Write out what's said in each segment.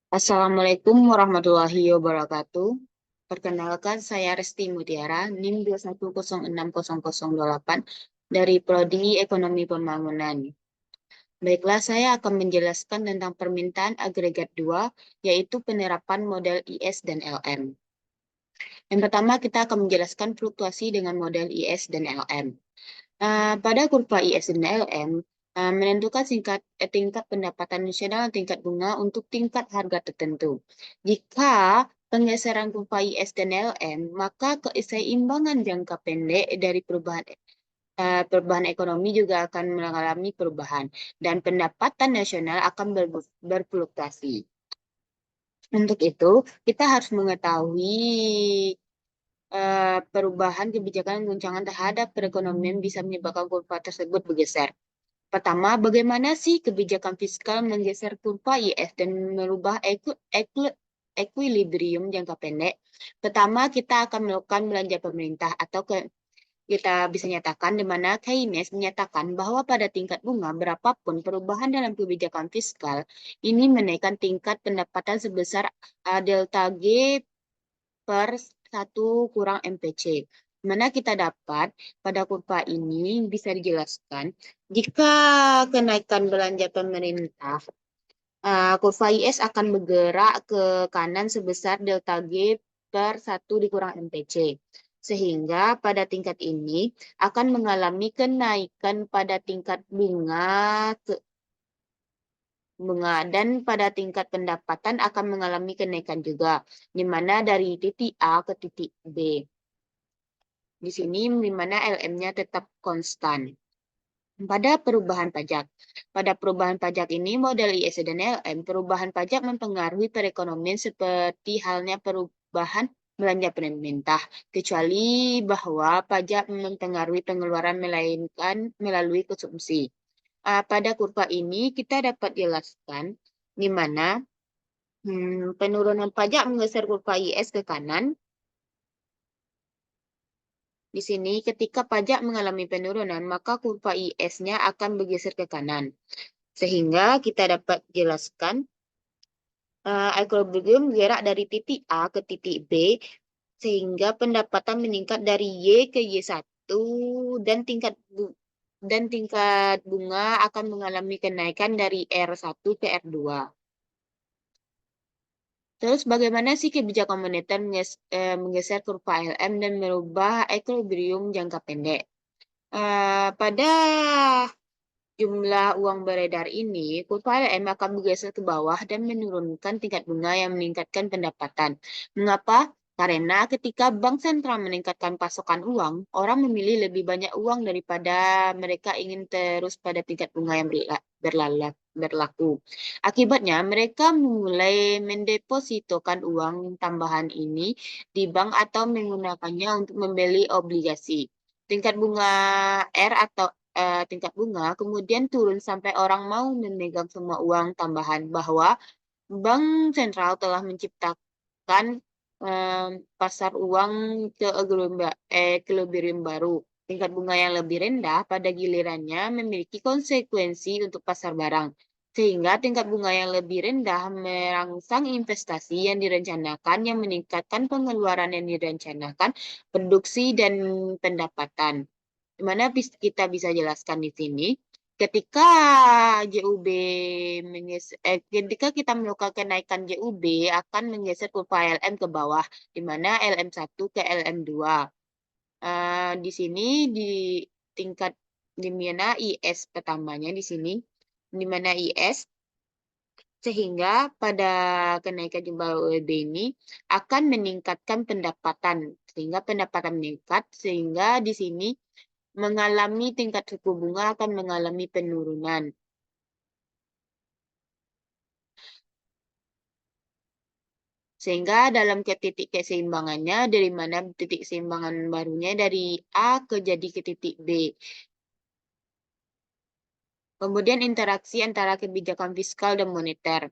Assalamualaikum warahmatullahi wabarakatuh. Perkenalkan, saya Resti Mutiara, NIM 2106008 dari Prodi Ekonomi Pembangunan. Baiklah, saya akan menjelaskan tentang permintaan agregat 2, yaitu penerapan model IS dan LM. Yang pertama, kita akan menjelaskan fluktuasi dengan model IS dan LM. Pada kurva IS dan LM, menentukan tingkat pendapatan nasional tingkat bunga untuk tingkat harga tertentu. Jika penggeseran kurva IS dan LM, maka keseimbangan jangka pendek dari perubahan ekonomi juga akan mengalami perubahan dan pendapatan nasional akan berfluktuasi. Untuk itu, kita harus mengetahui perubahan kebijakan guncangan terhadap perekonomian bisa menyebabkan kurva tersebut bergeser. Pertama, bagaimana sih kebijakan fiskal menggeser kurva IS dan merubah equilibrium jangka pendek? Pertama, kita akan melakukan belanja pemerintah atau kita bisa nyatakan di mana Keynes menyatakan bahwa pada tingkat bunga berapapun perubahan dalam kebijakan fiskal ini menaikkan tingkat pendapatan sebesar delta G per 1 kurang MPC. Mana kita dapat pada kurva ini bisa dijelaskan jika kenaikan belanja pemerintah, kurva IS akan bergerak ke kanan sebesar delta G per 1 dikurang MPC. Sehingga pada tingkat ini akan mengalami kenaikan pada tingkat bunga dan pada tingkat pendapatan akan mengalami kenaikan juga, di mana dari titik A ke titik B. Di sini di mana LM-nya tetap konstan. Pada perubahan pajak. Pada perubahan pajak ini, model IS dan LM, perubahan pajak mempengaruhi perekonomian seperti halnya perubahan belanja pemerintah, kecuali bahwa pajak mempengaruhi pengeluaran melainkan melalui konsumsi. Pada kurva ini kita dapat jelaskan di mana penurunan pajak menggeser kurva IS ke kanan. Di sini, ketika pajak mengalami penurunan, maka kurva IS-nya akan bergeser ke kanan. Sehingga kita dapat jelaskan equilibrium bergerak dari titik A ke titik B, sehingga pendapatan meningkat dari Y ke Y1 dan tingkat bunga akan mengalami kenaikan dari R1 ke R2. Terus bagaimana sih kebijakan moneter menggeser kurva LM dan merubah equilibrium jangka pendek? Pada jumlah uang beredar ini, kurva LM akan bergeser ke bawah dan menurunkan tingkat bunga yang meningkatkan pendapatan. Mengapa? Karena ketika bank sentral meningkatkan pasokan uang, orang memilih lebih banyak uang daripada mereka ingin terus pada tingkat bunga yang berlaku. Akibatnya, mereka mulai mendepositokan uang tambahan ini di bank atau menggunakannya untuk membeli obligasi. Tingkat bunga R atau tingkat bunga kemudian turun sampai orang mau memegang semua uang tambahan, bahwa bank sentral telah menciptakan pasar uang ke equilibrium baru. Tingkat bunga yang lebih rendah pada gilirannya memiliki konsekuensi untuk pasar barang, sehingga tingkat bunga yang lebih rendah merangsang investasi yang direncanakan, yang meningkatkan pengeluaran yang direncanakan, produksi dan pendapatan. Dimana kita bisa jelaskan di sini, ketika ketika kita melakukan kenaikan JUB akan menggeser kurva LM ke bawah, di mana LM1 ke LM2. Di sini di tingkat di mana IS pertamanya di sini, di mana IS, sehingga pada kenaikan jumlah ULB ini akan meningkatkan pendapatan, sehingga pendapatan meningkat, sehingga di sini mengalami tingkat suku bunga akan mengalami penurunan. Sehingga dalam titik keseimbangannya, dari mana titik keseimbangan barunya dari A ke jadi ke titik B. Kemudian interaksi antara kebijakan fiskal dan moneter.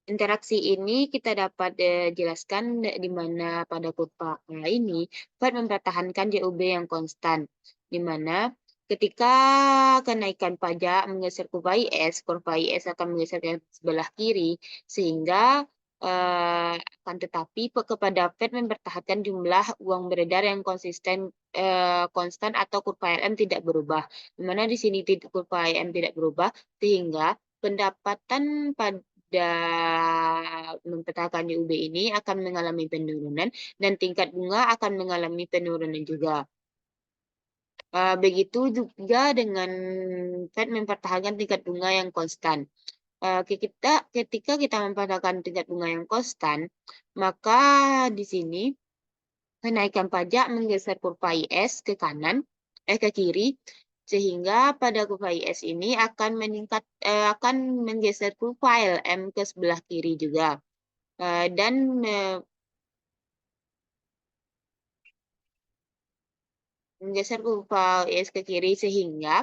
Interaksi ini kita dapat jelaskan di mana pada kurva A ini Fed mempertahankan JUB yang konstan, di mana Ketika kenaikan pajak menggeser kurva IS akan menggeser ke sebelah kiri, sehingga akan tetapi kepada Fed mempertahankan jumlah uang beredar yang konstan atau kurva ILM tidak berubah. Di mana di sini kurva ILM tidak berubah, sehingga pendapatan pada mempertahankan UB ini akan mengalami penurunan dan tingkat bunga akan mengalami penurunan juga. Begitu juga dengan Fed mempertahankan tingkat bunga yang konstan. Ketika kita mempertahankan tingkat bunga yang konstan, maka di sini kenaikan pajak menggeser kurva IS ke kiri, sehingga pada kurva IS ini akan menggeser kurva LM ke sebelah kiri juga. Dan menggeser kurva IS ke kiri sehingga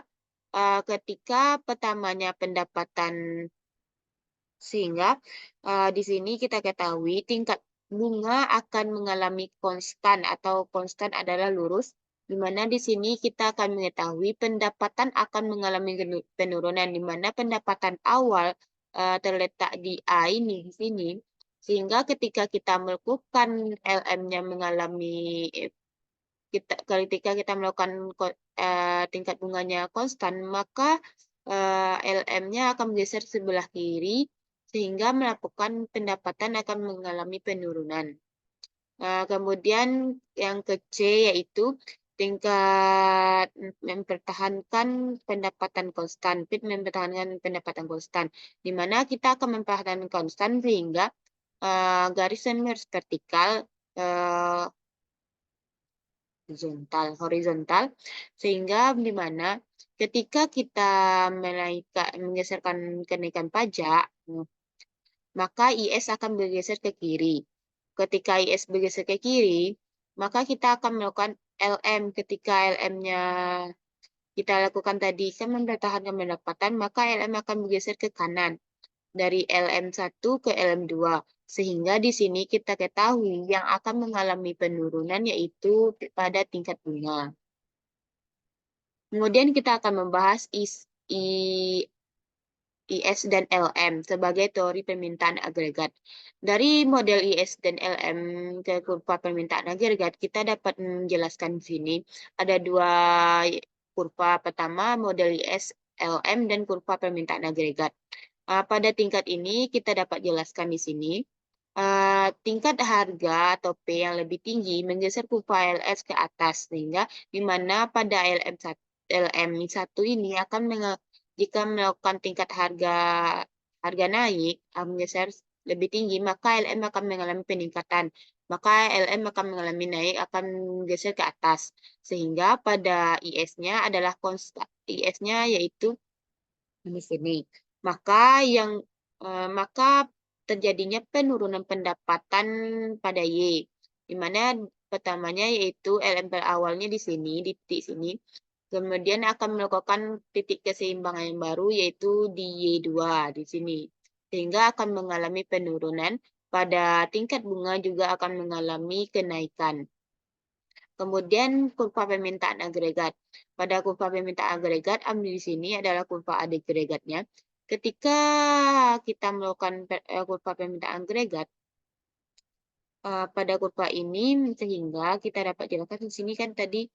ketika pertamanya pendapatan sehingga di sini kita ketahui tingkat bunga akan mengalami konstan atau konstan adalah lurus, di mana di sini kita akan mengetahui pendapatan akan mengalami penurunan, di mana pendapatan awal terletak di A ini di sini, sehingga ketika kita melakukan LM-nya mengalami ketika kita melakukan tingkat bunganya konstan, maka LM-nya akan bergeser sebelah kiri, sehingga melakukan pendapatan akan mengalami penurunan. Kemudian yang ke C yaitu tingkat mempertahankan pendapatan konstan, Fed mempertahankan pendapatan konstan, di mana kita akan mempertahankan konstan sehingga garis vertikal horizontal, sehingga di mana ketika kita menggeserkan kenaikan pajak, maka IS akan bergeser ke kiri. Ketika IS bergeser ke kiri, maka kita akan melakukan LM. Ketika LM-nya kita lakukan tadi kan mempertahankan pendapatan, maka LM akan bergeser ke kanan dari LM1 ke LM2. Sehingga di sini kita ketahui yang akan mengalami penurunan yaitu pada tingkat bunga. Kemudian kita akan membahas IS dan LM sebagai teori permintaan agregat. Dari model IS dan LM ke kurva permintaan agregat, kita dapat menjelaskan di sini ada dua kurva. Pertama, model IS LM dan kurva permintaan agregat. Pada tingkat ini kita dapat jelaskan di sini. Tingkat harga atau P yang lebih tinggi menggeser kurva LS ke atas, sehingga di mana pada LM1 ini akan jika melakukan tingkat harga naik menggeser lebih tinggi, maka LM akan mengalami peningkatan. Maka LM akan mengalami naik akan menggeser ke atas, sehingga pada IS-nya adalah konstan. IS-nya yaitu di sini. Maka terjadinya penurunan pendapatan pada Y, di mana pertamanya yaitu LM awalnya di sini, di titik sini, kemudian akan melakukan titik keseimbangan yang baru yaitu di Y2 di sini, sehingga akan mengalami penurunan. Pada tingkat bunga juga akan mengalami kenaikan. Kemudian kurva permintaan agregat. Pada kurva permintaan agregat, ambil di sini adalah kurva agregatnya. Ketika kita melakukan kurva permintaan agregat, pada kurva ini sehingga kita dapat jelaskan di sini kan tadi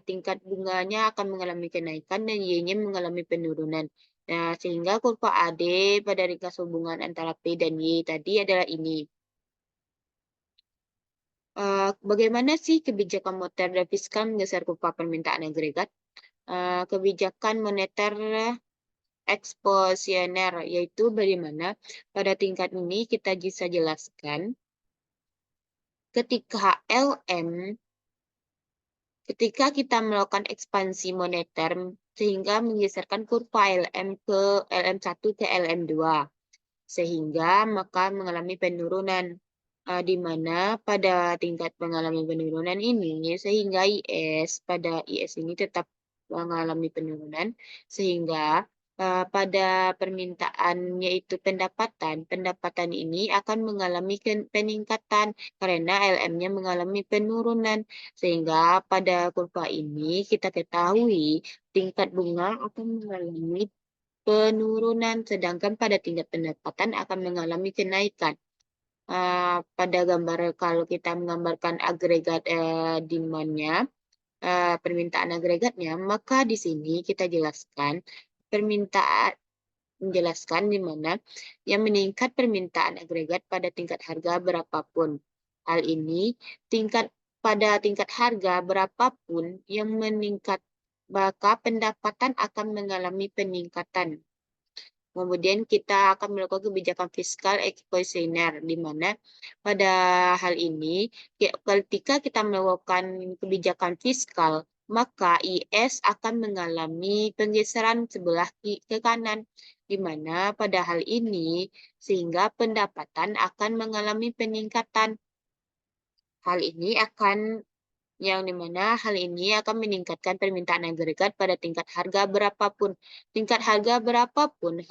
tingkat bunganya akan mengalami kenaikan dan Y-nya mengalami penurunan. Nah, sehingga kurva AD pada ringkas hubungan antara P dan Y tadi adalah ini. Bagaimana sih kebijakan moneter dan fiskal menggeser kurva permintaan agregat? Kebijakan moneter eksposioner, yaitu bagaimana pada tingkat ini kita bisa jelaskan ketika kita melakukan ekspansi moneter sehingga menggeserkan kurva LM ke LM1 ke LM2, sehingga maka mengalami penurunan, di mana pada tingkat mengalami penurunan ini sehingga pada IS ini tetap mengalami penurunan, sehingga pada permintaan yaitu pendapatan ini akan mengalami peningkatan karena LM-nya mengalami penurunan. Sehingga pada kurva ini kita ketahui tingkat bunga akan mengalami penurunan, sedangkan pada tingkat pendapatan akan mengalami kenaikan. Pada gambar kalau kita menggambarkan agregat demand-nya, permintaan agregatnya, maka di sini kita jelaskan permintaan menjelaskan di mana yang meningkat permintaan agregat pada tingkat harga berapapun. Hal ini pada tingkat harga berapapun yang meningkat, maka pendapatan akan mengalami peningkatan. Kemudian kita akan melakukan kebijakan fiskal ekspansioner, di mana pada hal ini ketika kita melakukan kebijakan fiskal, maka IS akan mengalami penggeseran sebelah ke kanan, di mana pada hal ini sehingga pendapatan akan mengalami peningkatan. Hal ini akan yang dimana hal ini akan meningkatkan permintaan agregat pada tingkat harga berapapun. Tingkat harga berapapun,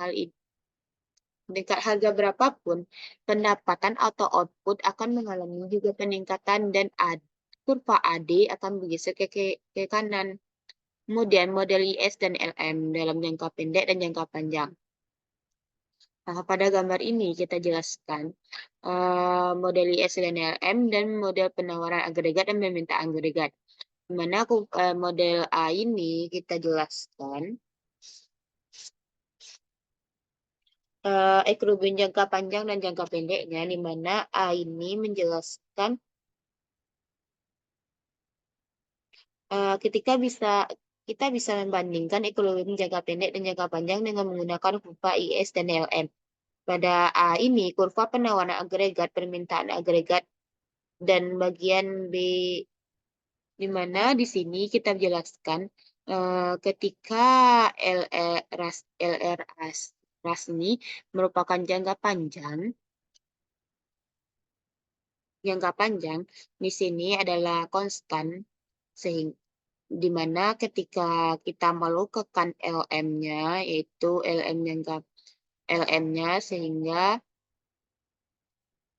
pendapatan atau output akan mengalami juga peningkatan dan kurva AD akan bergeser ke kanan. Kemudian model IS dan LM dalam jangka pendek dan jangka panjang. Nah, pada gambar ini kita jelaskan model IS dan LM dan model penawaran agregat dan permintaan agregat. Di mana model A ini kita jelaskan ekologi jangka panjang dan jangka pendeknya, di mana A ini menjelaskan kita bisa membandingkan ekologi jangka pendek dan jangka panjang dengan menggunakan kurva IS dan LM. Pada A ini kurva penawaran agregat, permintaan agregat, dan bagian B, di mana di sini kita jelaskan ketika LR ini merupakan jangka panjang, di sini adalah konstan, sehingga di mana ketika kita melakukan LM-nya, yaitu LM-nya sehingga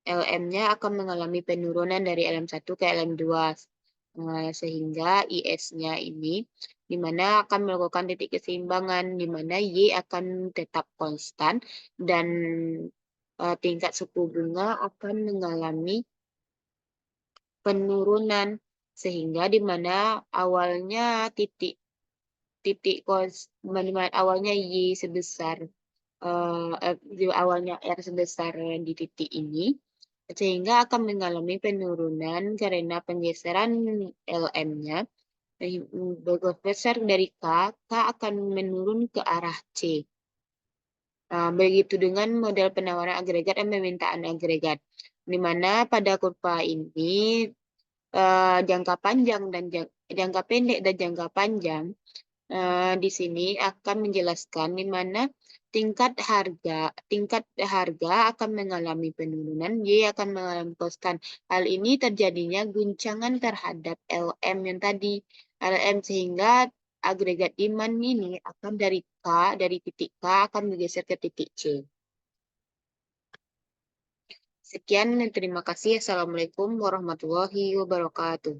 LM-nya akan mengalami penurunan dari LM1 ke LM2, sehingga IS-nya ini di mana akan melakukan titik keseimbangan, di mana Y akan tetap konstan dan tingkat suku bunga akan mengalami penurunan, sehingga di mana awalnya awalnya Y sebesar awalnya R sebesar di titik ini, sehingga akan mengalami penurunan karena penggeseran LM-nya bergeser dari K akan menurun ke arah C. Begitu dengan model penawaran agregat dan permintaan agregat, di mana pada kurva ini jangka pendek dan jangka panjang di sini akan menjelaskan di mana tingkat harga akan mengalami penurunan, Y akan mengalami konstan. Hal ini terjadinya guncangan terhadap LM yang tadi, LM, sehingga agregat demand ini akan dari titik K akan bergeser ke titik C. Sekian dan terima kasih. Assalamualaikum warahmatullahi wabarakatuh.